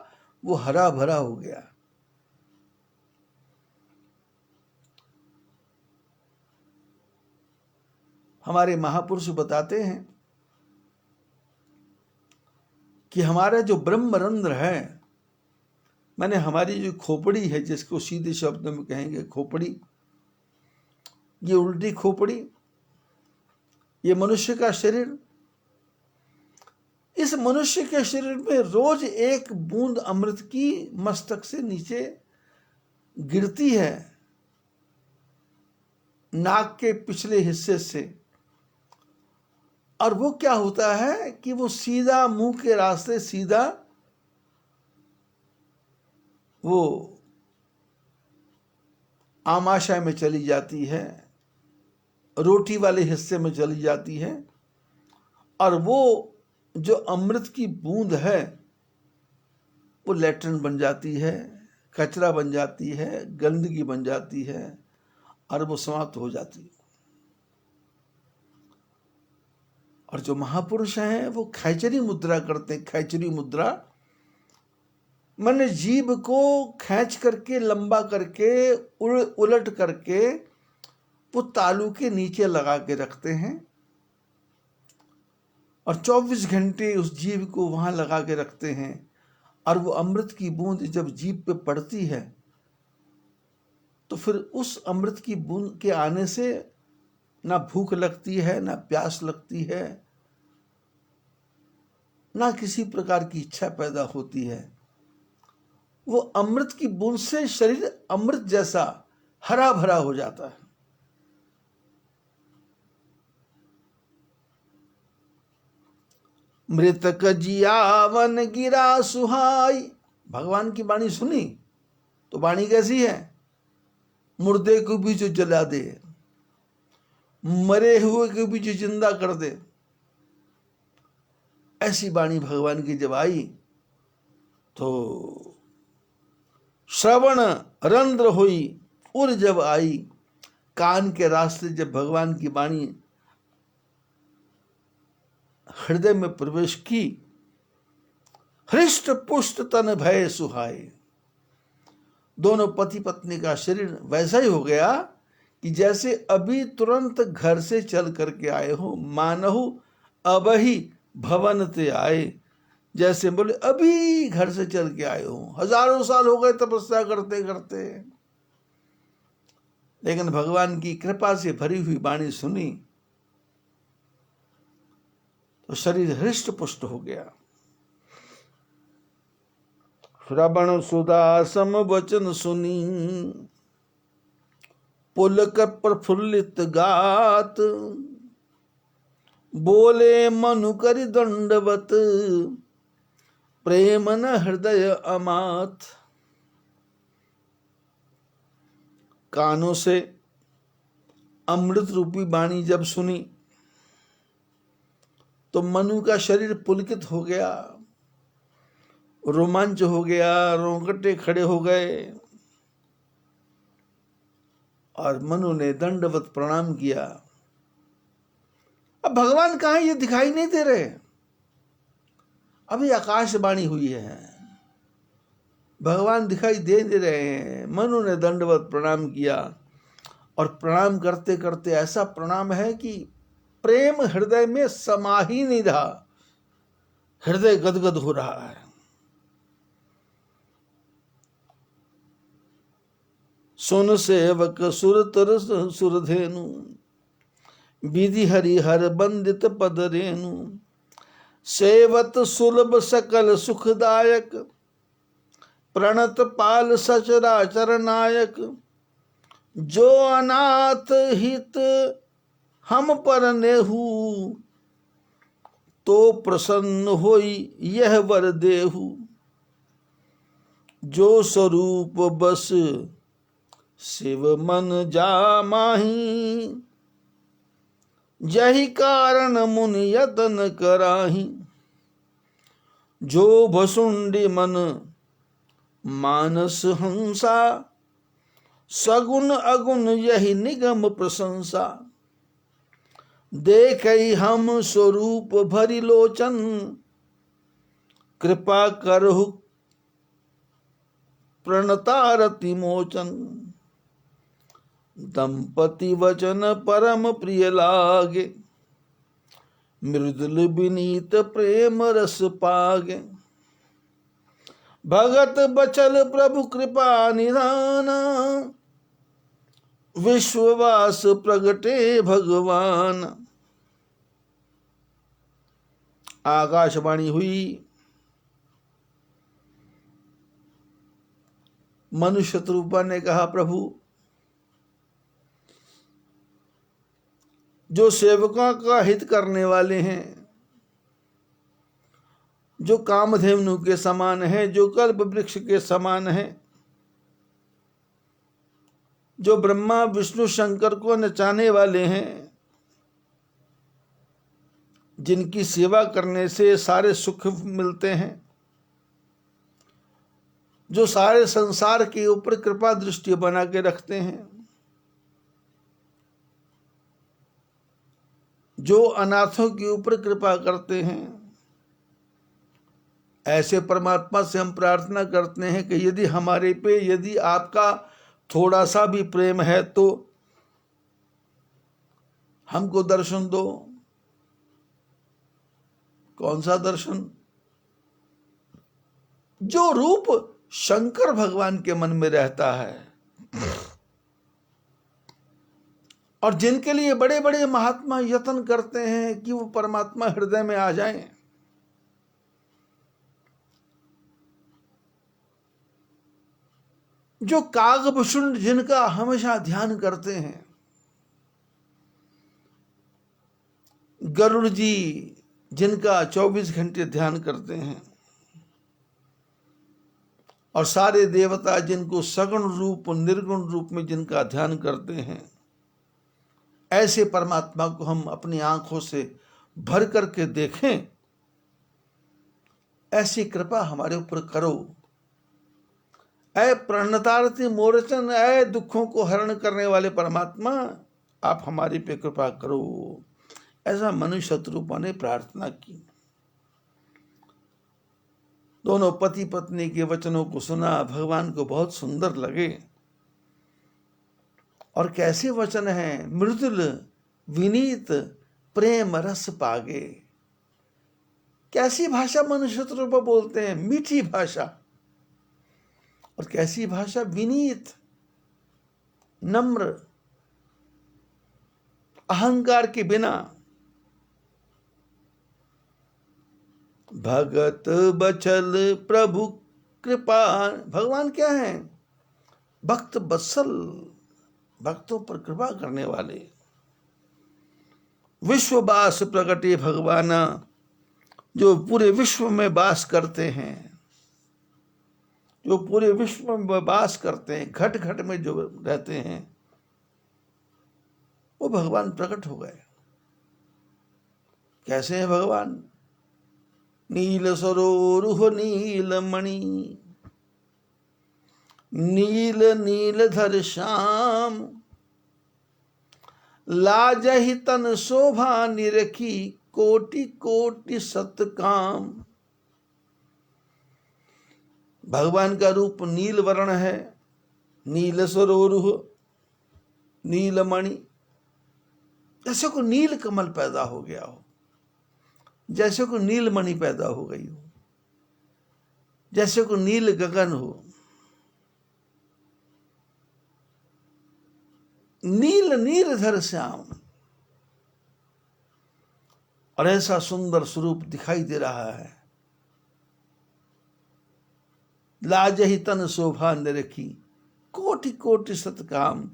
वो हरा भरा हो गया। हमारे महापुरुष बताते हैं कि हमारा जो ब्रह्मरंध्र है, मैंने हमारी जो खोपड़ी है, जिसको सीधे शब्द में कहेंगे खोपड़ी, ये उल्टी खोपड़ी, ये मनुष्य का शरीर। इस मनुष्य के शरीर में रोज एक बूंद अमृत की मस्तक से नीचे गिरती है, नाक के पिछले हिस्से से। और वो क्या होता है कि वो सीधा मुंह के रास्ते सीधा वो आमाशय में चली जाती है, रोटी वाले हिस्से में चली जाती है। और वो जो अमृत की बूंद है वो लैट्रिन बन जाती है, कचरा बन जाती है, गंदगी बन जाती है, और वो समाप्त हो जाती है। और जो महापुरुष हैं वो खैचरी मुद्रा करते हैं। खैचरी मुद्रा माने जीभ को खींच करके, लंबा करके, उलट करके वो तालू के नीचे लगा के रखते हैं और 24 घंटे उस जीभ को वहां लगा के रखते हैं। और वो अमृत की बूंद जब जीभ पे पड़ती है तो फिर उस अमृत की बूंद के आने से ना भूख लगती है, ना प्यास लगती है, ना किसी प्रकार की इच्छा पैदा होती है। वो अमृत की बूंद से शरीर अमृत जैसा हरा भरा हो जाता है। मृतक जियावन गिरा सुहाई। भगवान की वाणी सुनी तो वाणी कैसी है? मुर्दे को भी जो जला दे, मरे हुए को भी जो जिंदा कर दे, ऐसी वाणी भगवान की जब आई तो श्रवण रंध्र हुई उर जब आई। कान के रास्ते जब भगवान की वाणी हृदय में प्रवेश की, हृष्ट पुष्ट तन भय सुहाए। दोनों पति पत्नी का शरीर वैसा ही हो गया कि जैसे अभी तुरंत घर से चल करके आए हो। मानहु अबही भवन ते आए, जैसे बोले अभी घर से चल के आए हो। हजारों साल हो गए तपस्या करते करते, लेकिन भगवान की कृपा से भरी हुई वाणी सुनी तो शरीर हृष्ट पुष्ट हो गया। श्रवण सुधा सम वचन सुनी, पुलक प्रफुल्लित गात। बोले मनु करि दंडवत, प्रेम न हृदय अमात। कानों से अमृत रूपी वाणी जब सुनी तो मनु का शरीर पुलकित हो गया, रोमांच हो गया, रोंगटे खड़े हो गए और मनु ने दंडवत प्रणाम किया। अब भगवान कहाँ ये दिखाई नहीं दे रहे, अभी आकाशवाणी हुई है, भगवान दिखाई दे रहे हैं। मनु ने दंडवत प्रणाम किया और प्रणाम करते करते ऐसा प्रणाम है कि प्रेम हृदय में समा ही नहीं रहा, हृदय गदगद हो रहा है। सुन सेवक सुरतर सुरधेनु, विधि हरिहर बंदित पद रेणु। सेवत सुलभ सकल सुखदायक, प्रणत पाल सचराचर नायक। जो अनाथ हित हम पर नेहु, तो प्रसन्न होई यह वर देहु। जो स्वरूप बस शिव मन जामाही, जहि कारण मुनि यतन कराही। जो भसुंडी मन मानस हंसा, सगुन अगुन यही निगम प्रशंसा। देखई हम स्वरूप भरि लोचन, कृपा करहु प्रणतारति मोचन। दंपति वचन परम प्रिय लागे, मृदुल विनीत प्रेम रस पागे। भगत बचल प्रभु कृपा निधान, विश्ववास प्रगटे भगवान। आकाशवाणी हुई, मनुष्य शत्रुपा ने कहा प्रभु जो सेवकों का हित करने वाले हैं, जो कामधेनु के समान है, जो कल्प वृक्ष के समान है, जो ब्रह्मा विष्णु शंकर को नचाने वाले हैं, जिनकी सेवा करने से सारे सुख मिलते हैं, जो सारे संसार के ऊपर कृपा दृष्टि बना के रखते हैं, जो अनाथों के ऊपर कृपा करते हैं। ऐसे परमात्मा से हम प्रार्थना करते हैं कि यदि हमारे पे यदि आपका थोड़ा सा भी प्रेम है तो हमको दर्शन दो। कौन सा दर्शन? जो रूप शंकर भगवान के मन में रहता है और जिनके लिए बड़े बड़े महात्मा यत्न करते हैं कि वो परमात्मा हृदय में आ जाएं। जो कागभूषण जिनका हमेशा ध्यान करते हैं, गरुड़ जी जिनका 24 घंटे ध्यान करते हैं, और सारे देवता जिनको सगुण रूप निर्गुण रूप में जिनका ध्यान करते हैं, ऐसे परमात्मा को हम अपनी आंखों से भर करके देखें। ऐसी कृपा हमारे ऊपर करो। ऐ प्रणतारति मोरचन, ऐ दुखों को हरण करने वाले परमात्मा, आप हमारी पे कृपा करो। ऐसा मनु शत्रुपा ने प्रार्थना की। दोनों पति पत्नी के वचनों को सुना, भगवान को बहुत सुंदर लगे। और कैसे वचन हैं, मृदुल विनीत प्रेम रस पागे। कैसी भाषा मनुष्य रूप बोलते हैं, मीठी भाषा। और कैसी भाषा, विनीत नम्र, अहंकार के बिना। भगत बचल प्रभु कृपा। भगवान क्या है? भक्त बत्सल, भक्तों पर कृपा करने वाले। विश्ववास प्रगटे भगवाना, जो पूरे विश्व में वास करते हैं, जो पूरे विश्व में वास करते हैं, घट घट में जो रहते हैं, वो भगवान प्रकट हो गए। कैसे हैं भगवान? नील सरोरुह नील मणि, नील नीलधर श्याम, लाजहि तन शोभा निरखी, कोटि कोटि सतकाम। भगवान का रूप नील वर्ण है, नील सरोरुह, नीलमणि। जैसे को नील कमल पैदा हो गया हो, जैसे को नीलमणि पैदा हो गई हो, जैसे को नील गगन हो। नील नीलधर श्याम, और ऐसा सुंदर स्वरूप दिखाई दे रहा है। लाजहि तन शोभा निरखी, कोटि कोटि सतकाम।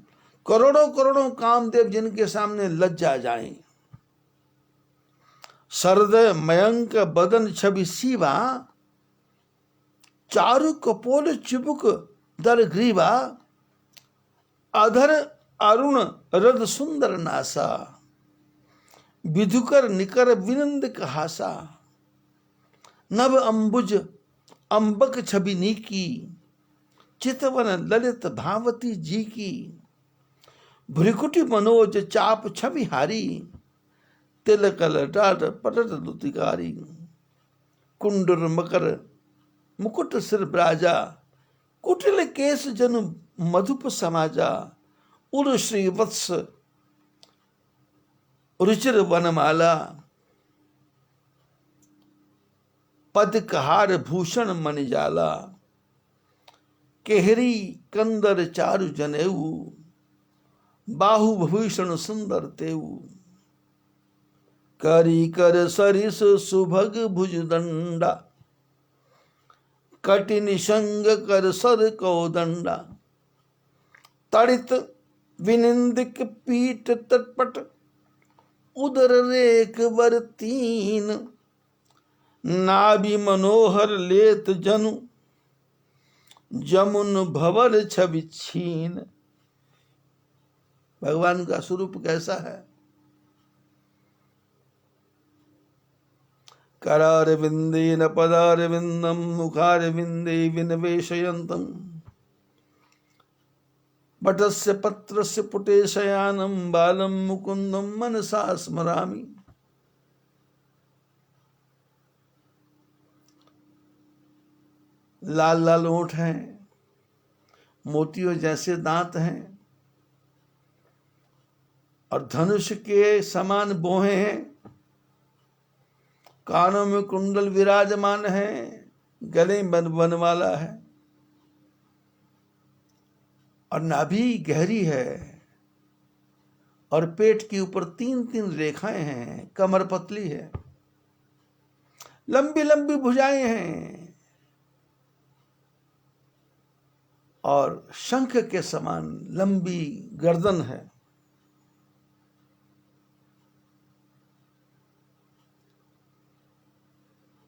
करोड़ों करोड़ों कामदेव जिनके सामने लज्जा जाएं। सरद मयंक बदन छवि सीवा, चारु कपोल चिबुक दर ग्रीवा, अधर अरुण रद सुंदर नासा, विधुकर निकर विनंद कहासा। नभ अंबुज अंबक छवि नीकी, चितवन ललित भावती जी की। भ्रिकुटी मनोज चाप छवि हारी, तिलक लटाट पटट लुतिकारी। कुंडुर मकर मुकुट सिर ब्राजा, कुटिल केस जनु मधुप समाजा। उर श्री वत्स रुचिर वनमाला, पद कहार भूषण मणिजाला। केहरी कंदर चारु जनेऊ, बाहु भूषण सुंदर तेऊ। करी कर सरिस सुभग भुजदंडा, कटिन संग कर सर कौदंडा। तड़ित विनिंदिक पीठ तटपट, उदर रेख बर तीन। नाभि मनोहर लेत जनु, जमुन भवर छवि छीन। भगवान का स्वरूप कैसा है? करार विंदेन पदार विंदम, मुखार विंदे विनवेशयंतम। बटस्य पत्रस्य पुटे शयानम, बालम मुकुंदम मनसा स्मरामि। लाल लाल ओंठ हैं, मोतियों जैसे दांत हैं और धनुष के समान बोहे हैं, कानों में कुंडल विराजमान है, गले में बनवाला है और नाभि गहरी है और पेट के ऊपर 3-3 रेखाएं हैं, कमर पतली है, लंबी लंबी भुजाएं हैं और शंख के समान लंबी गर्दन है।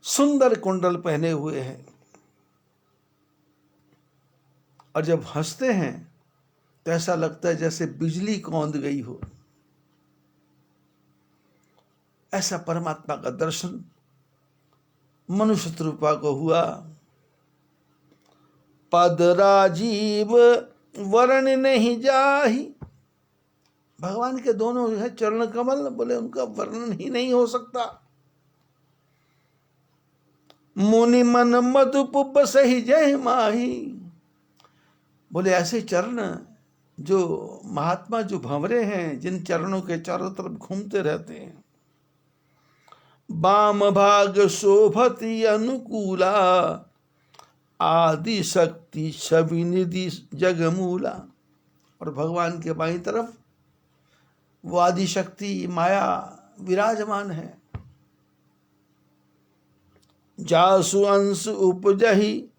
सुंदर कुंडल पहने हुए हैं और जब हंसते हैं तो ऐसा लगता है जैसे बिजली कौंध गई हो। ऐसा परमात्मा का दर्शन मनुष्य रूपा को हुआ। पद राजीव वर्ण नहीं जाही, भगवान के दोनों है चरण कमल, बोले उनका वर्णन ही नहीं हो सकता। मुनि मन मधुपुप सही जय माही, बोले ऐसे चरण जो महात्मा जो भंवरे हैं, जिन चरणों के चारों तरफ घूमते रहते हैं। वाम भाग शोभति अनुकूला, आदि शक्ति छवि निधि जगमूला, और भगवान के बाईं तरफ वो आदि शक्ति माया विराजमान है। जासु अंश उपजहि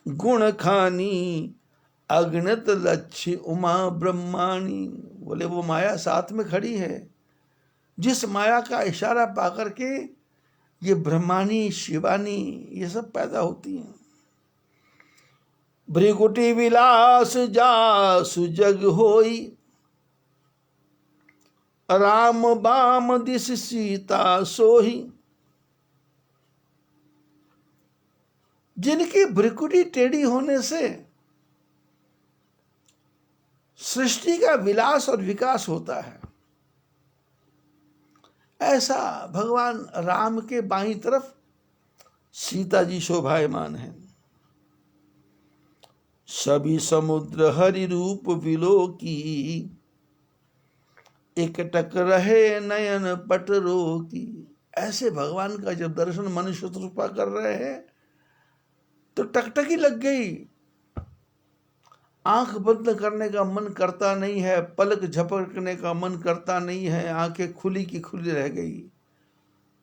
गुण खानी, अगणित लक्ष्य उमा ब्रह्माणी, बोले वो माया साथ में खड़ी है, जिस माया का इशारा पाकर के ये ब्रह्मानी शिवानी ये सब पैदा होती हैं। भृगुटी विलास जासु जग होई, राम बाम दिस सीता सोही, जिनकी भृकुटी टेढ़ी होने से सृष्टि का विलास और विकास होता है, ऐसा भगवान राम के बाईं तरफ सीता जी शोभायमान है। सभी समुद्र हरि रूप विलोकी, एकटक रहे नयन पट रोकी। ऐसे भगवान का जब दर्शन मनुष्य रूपा कर रहे हैं तो टकटकी लग गई, आंख बंद करने का मन करता नहीं है, पलक झपकने का मन करता नहीं है, आंखें खुली की खुली रह गई।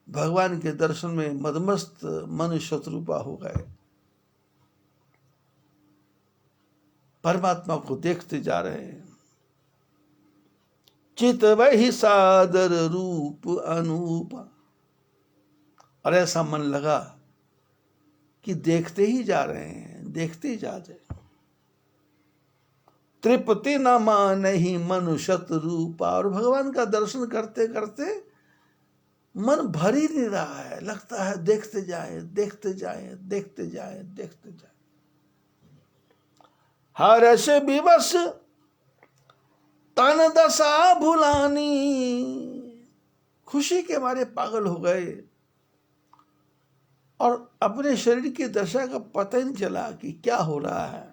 भगवान के दर्शन में मदमस्त मनुष्य रूपा हो गए, परमात्मा को देखते जा रहे हैं। चित वही सादर रूप अनूप, और ऐसा मन लगा कि देखते ही जा रहे हैं, देखते ही जा रहे हैं। तृप्ति न मानहि मनुष्यत रूपा, और भगवान का दर्शन करते करते मन भर ही नहीं रहा है, लगता है देखते जाए देखते जाए देखते जाए देखते जाए। हर्ष विवश तन दशा भुलानी, खुशी के मारे पागल हो गए और अपने शरीर की दशा का पता ही नहीं चला कि क्या हो रहा है।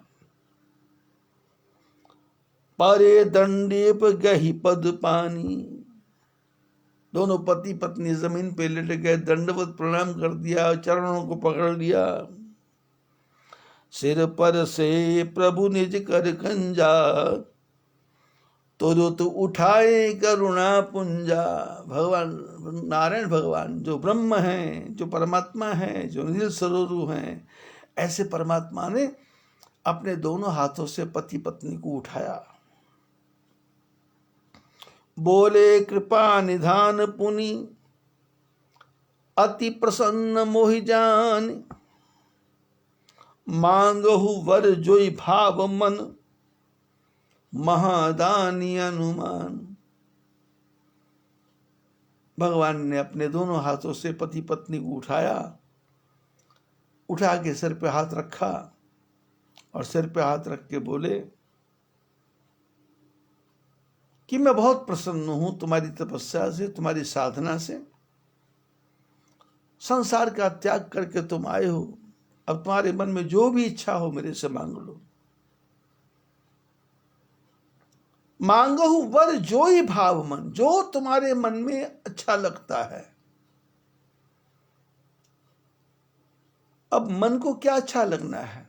परे दंडीप गही पद पानी, दोनों पति पत्नी जमीन पे लेट गए, दंडवत प्रणाम कर दिया, चरणों को पकड़ लिया। सिर पर से प्रभु निज कर खंजा, तुरंत उठाए करुणा पुंजा। भगवान नारायण भगवान जो ब्रह्म हैं, जो परमात्मा हैं, जो नील सरोरु हैं, ऐसे परमात्मा ने अपने दोनों हाथों से पति पत्नी को उठाया। बोले कृपा निधान पुनि, अति प्रसन्न मोहि जान, मांगहु वर जोई भाव मन, महादानी अनुमान। भगवान ने अपने दोनों हाथों से पति पत्नी को उठाया, उठा के सिर पे हाथ रखा और सिर पे हाथ रख के बोले कि मैं बहुत प्रसन्न हूं तुम्हारी तपस्या से, तुम्हारी साधना से। संसार का त्याग करके तुम आए हो, अब तुम्हारे मन में जो भी इच्छा हो मेरे से मांग लो। मांगो वर जो ही भाव मन, जो तुम्हारे मन में अच्छा लगता है। अब मन को क्या अच्छा लगना है?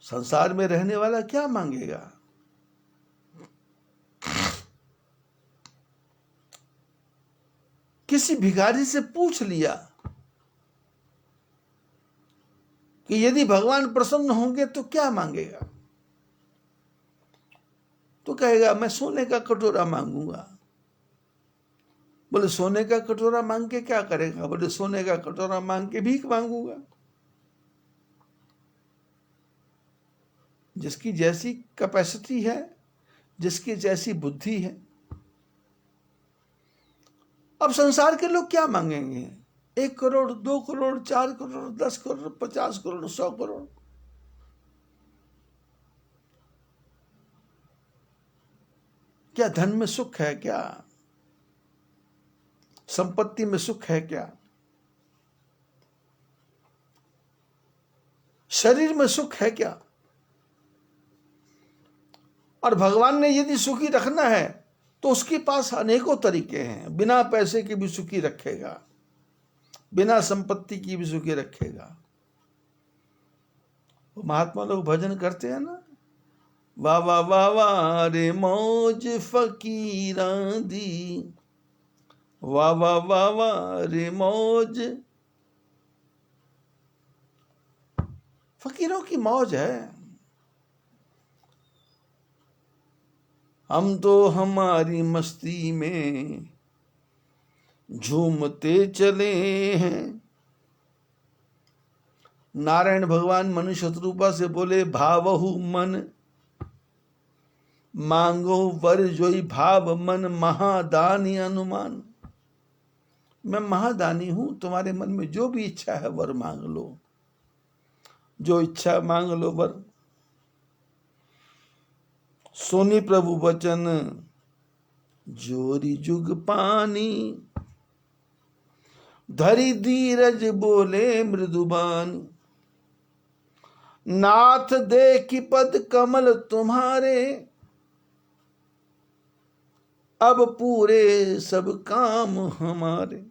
संसार में रहने वाला क्या मांगेगा? किसी भिखारी से पूछ लिया कि यदि भगवान प्रसन्न होंगे तो क्या मांगेगा? तो कहेगा मैं सोने का कटोरा मांगूंगा। बोले सोने का कटोरा मांग के क्या करेगा? बोले सोने का कटोरा मांग के भीख मांगूंगा। जिसकी जैसी कैपेसिटी है, जिसकी जैसी बुद्धि है। अब संसार के लोग क्या मांगेंगे? 1 करोड़, 2 करोड़, 4 करोड़, 10 करोड़, 50 करोड़, 100 करोड़। क्या धन में सुख है? क्या संपत्ति में सुख है? क्या शरीर में सुख है? क्या? और भगवान ने यदि सुखी रखना है तो उसके पास अनेकों तरीके हैं। बिना पैसे के भी सुखी रखेगा, बिना संपत्ति की भी सुखी रखेगा। वो महात्मा लोग भजन करते हैं ना, वाह वाह वाह वाह रे मौज फकीरां दी, वाह वाह वाह वाह रे मौज। फकीरों की मौज है। हम तो हमारी मस्ती में झूमते चले हैं। नारायण भगवान मनुष्य रूपा से बोले भावहु मन, मांगो वर जोई भाव मन, महादानी अनुमान। मैं महादानी हूं, तुम्हारे मन में जो भी इच्छा है वर मांग लो, जो इच्छा मांग लो वर। सोनी प्रभु वचन जोरी जुग पानी, धरी धीरज बोले मृदुबान। नाथ देखी पद कमल तुम्हारे, अब पूरे सब काम हमारे।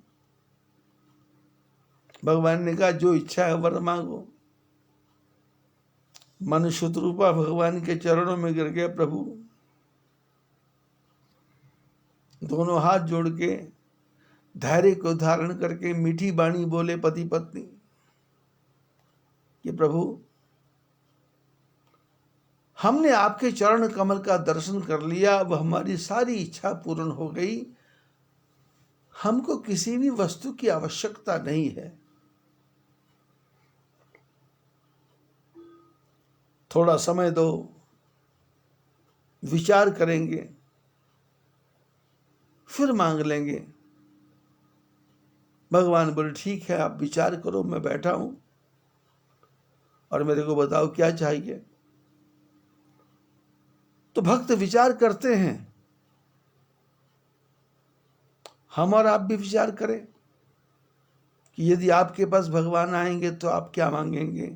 भगवान ने कहा जो इच्छा है वर मांगो। मनुष्य रूपा भगवान के चरणों में गिर गया। प्रभु दोनों हाथ जोड़ के धैर्य को धारण करके मीठी बाणी बोले पति पत्नी कि प्रभु हमने आपके चरण कमल का दर्शन कर लिया, अब हमारी सारी इच्छा पूर्ण हो गई। हमको किसी भी वस्तु की आवश्यकता नहीं है। थोड़ा समय दो, विचार करेंगे, फिर मांग लेंगे। भगवान बोले ठीक है, आप विचार करो, मैं बैठा हूं और मेरे को बताओ क्या चाहिए। तो भक्त विचार करते हैं। हम और आप भी विचार करें कि यदि आपके पास भगवान आएंगे तो आप क्या मांगेंगे,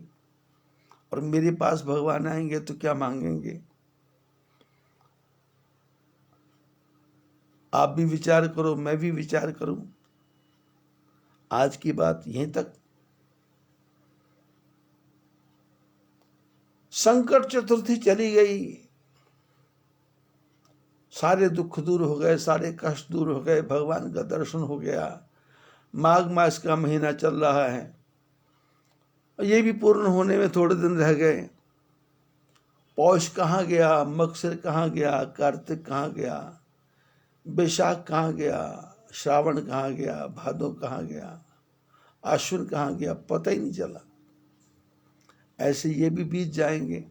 और मेरे पास भगवान आएंगे तो क्या मांगेंगे। आप भी विचार करो, मैं भी विचार करूं। आज की बात यहीं तक। संकट चतुर्थी चली गई, सारे दुख दूर हो गए, सारे कष्ट दूर हो गए, भगवान का दर्शन हो गया। माघ मास का महीना चल रहा है, ये भी पूर्ण होने में थोड़े दिन रह गए। पौष कहाँ गया, मगशिर कहाँ गया, कार्तिक कहाँ गया, बैसाख कहाँ गया, श्रावण कहाँ गया, भादो कहाँ गया, आश्विन कहाँ गया, पता ही नहीं चला। ऐसे ये भी बीत जाएंगे,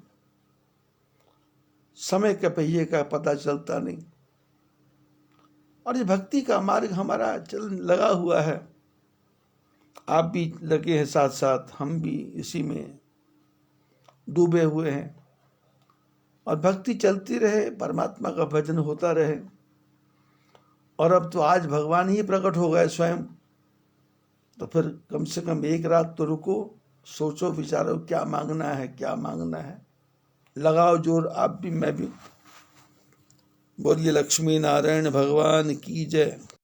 समय के पहिए का पता चलता नहीं। और ये भक्ति का मार्ग हमारा चल लगा हुआ है, आप भी लगे हैं साथ साथ, हम भी इसी में डूबे हुए हैं। और भक्ति चलती रहे, परमात्मा का भजन होता रहे। और अब तो आज भगवान ही प्रकट हो गए स्वयं। तो फिर कम से कम एक रात तो रुको, सोचो विचारो क्या मांगना है, क्या मांगना है। लगाओ जोर आप भी मैं भी। बोलिए लक्ष्मी नारायण भगवान की जय।